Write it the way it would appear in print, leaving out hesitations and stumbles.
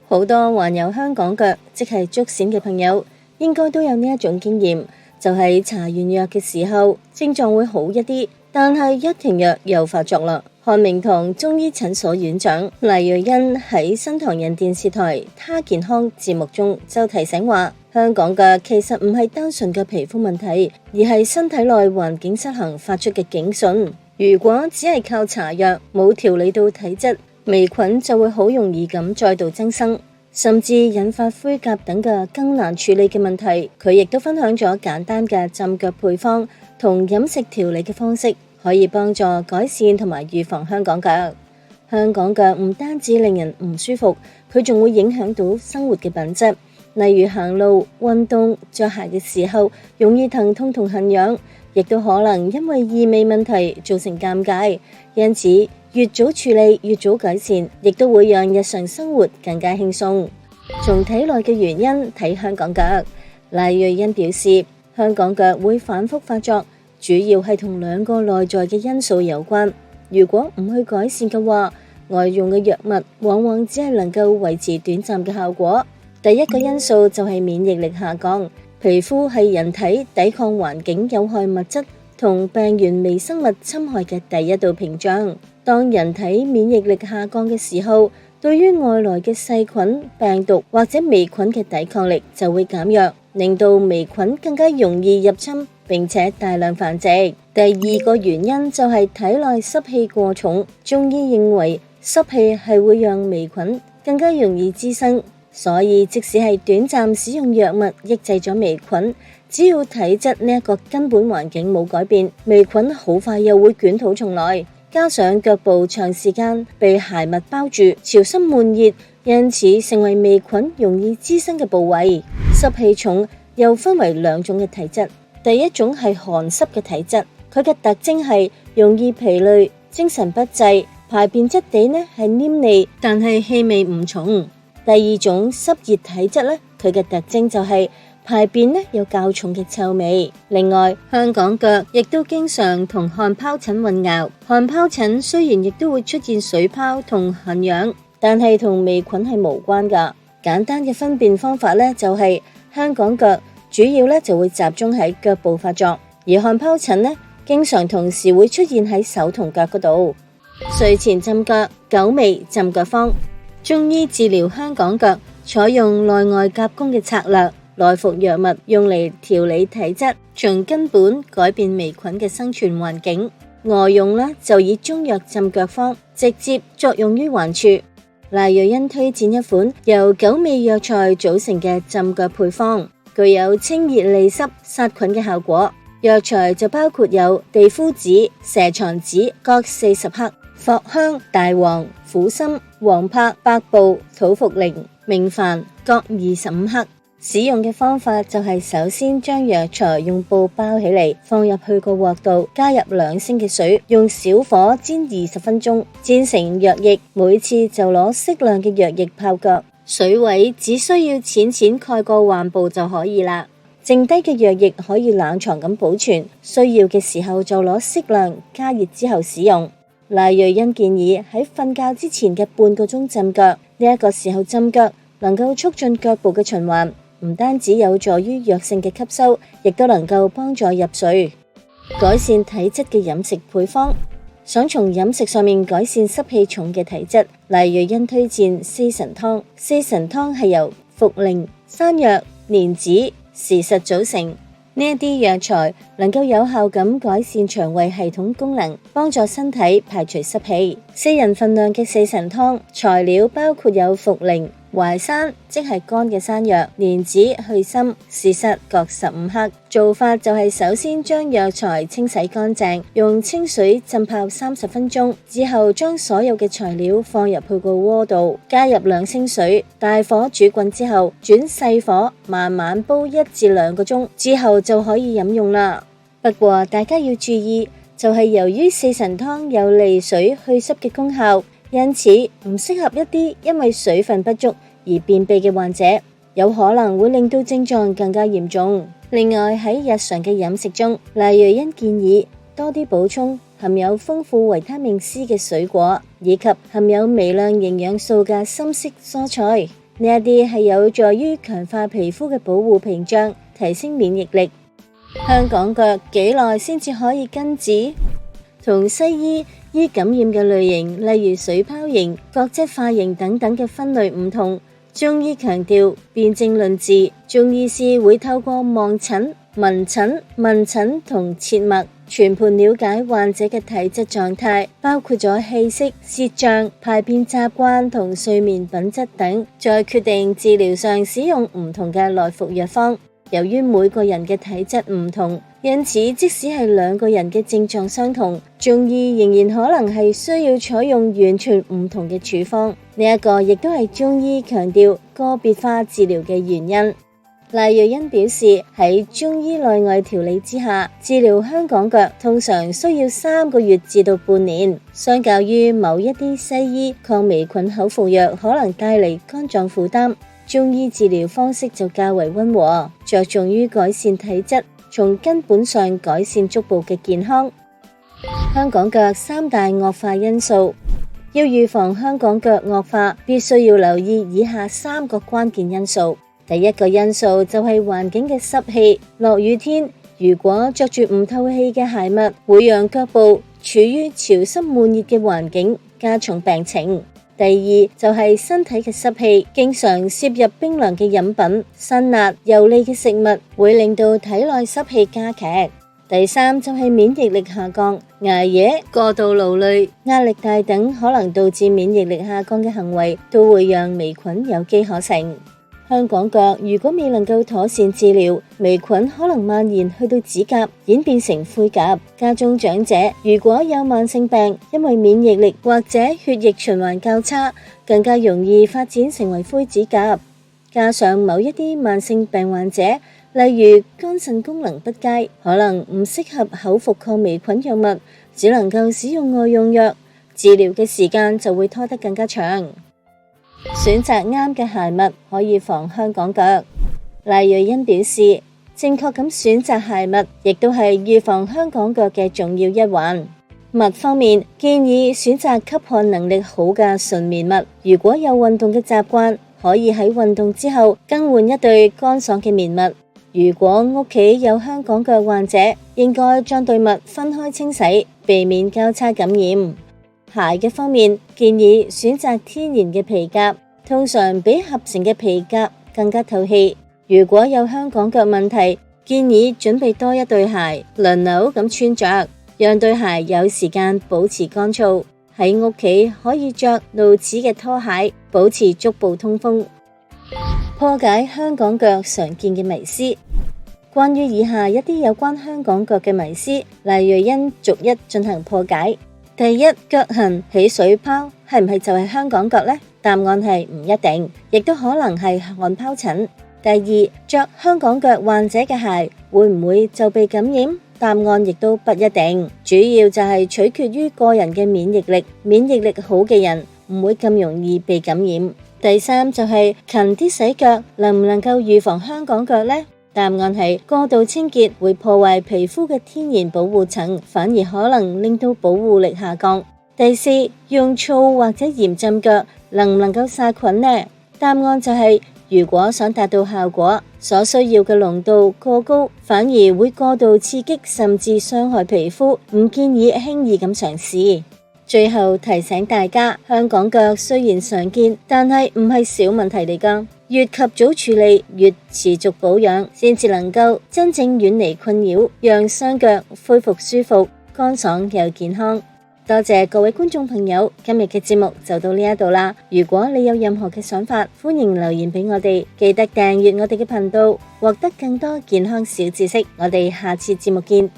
好多患有香港腳，即係足癬嘅朋友，應該都有呢一種經驗，就係搽完藥嘅時候，症狀會好一啲，但係一停藥又發作啦。漢明堂中醫診所院長黎瑞恩喺新唐人電視台他健康節目中就提醒話，香港腳其實唔係單純嘅皮膚問題，而係身體內環境失衡發出嘅警訊。如果只係靠搽藥，冇調理到體質，微菌就會好容易咁再度增生，甚至引發灰甲等嘅更難處理嘅問題。佢亦都分享咗簡單嘅浸腳配方同飲食調理嘅方式，可以幫助改善同埋預防香港腳。香港腳唔單止令人唔舒服，佢仲會影響到生活嘅品質，例如行路、運動、着鞋嘅時候容易疼痛同痕癢，亦都可能因為異味問題造成尷尬。因此越早處理越早改善，亦都會讓日常生活更加輕鬆。從體內嘅原因睇香港腳，黎瑞恩表示，香港腳會反覆發作，主要係同兩個內在嘅因素有關。如果唔去改善嘅話，外用嘅藥物往往只係能夠維持短暫嘅效果。第一個因素就係免疫力下降，皮膚係人體抵抗環境有害物質同病原微生物侵害嘅第一道屏障。當人體免疫力下降嘅時候，對於外來嘅細菌、病毒或者微菌嘅抵抗力就會減弱，令到微菌更加容易入侵並且大量繁殖。第二個原因就係體內濕氣過重，中醫認為濕氣係會讓微菌更加容易滋生，所以即使係短暫使用藥物抑制咗微菌，只要體質呢一個根本環境冇改變，微菌好快又會捲土重來。加上腳部長時間被鞋襪包住，潮濕悶熱，因此成為微菌容易滋生嘅部位。濕氣重又分為兩種嘅體質，第一種係寒濕嘅體質，佢嘅特徵係容易疲累、精神不濟，排便質地呢係黏膩，但係氣味唔重。第二種濕熱體質呢，佢嘅特徵就係排便呢有較重嘅臭味。另外，香港腳亦都經常同汗疱疹混淆。汗疱疹雖然亦都會出現水泡同痕癢，但係同微菌係無關㗎。簡單嘅分辨方法呢，就係香港腳主要呢就會集中喺腳部發作，而汗疱疹呢經常同時會出現喺手同腳嗰度。睡前浸腳，久味浸腳方。中醫治療香港腳採用內外夾攻嘅策略，內服藥物用嚟調理體質，從根本改變微菌嘅生存環境。外用呢就以中藥浸腳方，直接作用於患處。黎瑞恩推薦一款由9味藥材組成嘅浸腳配方，具有清熱利濕、殺菌嘅效果。藥材就包括有地膚子、蛇床子各40克、藿香、大黃、苦參、黃柏、百部、土茯苓、明礬各25克。使用嘅方法就係首先將藥材用布包起嚟，放入去個鑊度，加入2升嘅水，用小火煎20分鐘，煎成藥液。每次就攞適量嘅藥液泡腳，水位只需要淺淺蓋過患部就可以啦。剩低嘅藥液可以冷藏咁保存，需要嘅時候就攞適量加熱之後使用。黎瑞恩建議喺瞓覺之前嘅半個鐘浸腳，呢一個時候浸腳能夠促進腳部嘅循環，唔單止有助於藥性嘅吸收，亦都能夠幫助入睡。改善體質嘅飲食配方，想從飲食上面改善濕氣重嘅體質，黎瑞恩推薦四神湯。四神湯係由茯苓、山藥、蓮子、時實組成，呢一啲藥材能夠有效咁改善腸胃系統功能，幫助身體排除濕氣。4人份量嘅四神湯，材料包括有茯苓、淮山即係乾嘅山藥、蓮子去濕、時實各15克。做法就係首先將藥材清洗乾淨，用清水浸泡30分鐘，之後將所有嘅材料放入去個鍋度，加入2升水，大火煮滾之後，轉細火慢慢煲1至2個鐘，之後就可以飲用啦。不過大家要注意，就係由於四神湯有利水去濕嘅功效，因此唔適合一啲因為水分不足而便秘嘅患者，有可能會令到症狀更加嚴重。另外喺日常嘅飲食中，黎瑞恩建議多啲補充含有豐富維他命 C 嘅水果，以及含有微量營養素嘅深色蔬菜。呢一啲係有助於強化皮膚嘅保護屏障，提升免疫力。香港腳幾耐先至可以根治？同西醫醫感染嘅類型，例如水泡型、角質化型等等嘅分類唔同，中醫強調辨證論治，中醫師會透過望診、聞診、問診同切脈，全盤了解患者嘅體質狀態，包括咗氣息、舌象、排便習慣同睡眠品質等，再決定治療上使用唔同嘅內服藥方。由於每個人嘅體質唔同，因此即使係兩個人嘅症狀相同，中醫仍然可能係需要採用完全唔同嘅處方。呢一個亦都係中醫強調個別化治療嘅原因。賴瑞欣表示，喺中醫內外調理之下，治療香港腳通常需要3個月至到半年，相較於某一啲西醫抗微菌口服藥可能帶嚟肝臟負擔，中醫治療方式就較為溫和，着重於改善體質，從根本上改善足部嘅健康。香港腳3大惡化因素，要預防香港腳惡化，必須要留意以下3個關鍵因素。第一個因素就係環境嘅濕氣，落雨天如果着住唔透氣嘅鞋襪，會讓腳部處於潮濕悶熱嘅環境，加重病情。第二就係身體嘅濕氣，經常攝入冰涼嘅飲品、辛辣油膩嘅食物，會令到體內濕氣加劇。第三就係免疫力下降，捱夜、過度勞累、壓力大等可能導致免疫力下降嘅行為，都會讓微菌有機可乘。香港腳如果未能夠妥善治療，微菌可能蔓延去到指甲，演變成灰甲。家中長者如果有慢性病，因為免疫力或者血液循環較差，更加容易發展成為灰指甲。加上某一啲慢性病患者，例如肝腎功能不佳，可能唔適合口服抗微菌藥物，只能夠使用外用藥，治療嘅時間就會拖得更加長。選擇啱嘅鞋襪可以防香港腳。賴瑞欣表示，正確咁選擇鞋襪亦都係預防香港腳嘅重要一環。襪方面，建議選擇吸汗能力好嘅純棉襪。如果有運動嘅習慣，可以喺運動之後更換一對乾爽嘅棉襪。如果屋企有香港腳患者，應該將對襪分開清洗，避免交叉感染。鞋嘅方面，建議選擇天然嘅皮革，通常比合成嘅皮革更加透氣。如果有香港腳問題，建議準備多一對鞋，輪流咁穿着，讓對鞋有時間保持乾燥。喺屋企可以着露齒嘅拖鞋，保持足部通風。破解香港腳常見嘅迷思。關於以下一啲有關香港腳嘅迷思，賴瑞欣逐一進行破解。第一，腳痕起水泡係唔係就係香港腳呢？答案係唔一定，亦都可能係汗皰疹。第二，着香港腳患者嘅鞋會唔會就被感染？答案亦都不一定，主要就係取決於個人嘅免疫力。免疫力好嘅人唔會咁容易被感染。第三就係勤啲洗腳，能唔能夠預防香港腳呢？答案係過度清潔會破壞皮膚嘅天然保護層，反而可能令到保護力下降。第四，用醋或者鹽浸腳能唔能夠殺菌呢？答案就係如果想達到效果，所需要嘅濃度過高，反而會過度刺激甚至傷害皮膚，唔建議輕易咁嘗試。最後提醒大家，香港腳雖然常見，但係唔係小問題嚟㗎。越及早處理，越持續保養，先至能夠真正遠離困擾，讓雙腳恢復舒服、乾爽又健康。多謝各位觀眾朋友，今日嘅節目就到呢一度啦。如果你有任何嘅想法，歡迎留言俾我哋，記得訂閱我哋嘅頻道，獲得更多健康小知識。我哋下次節目見。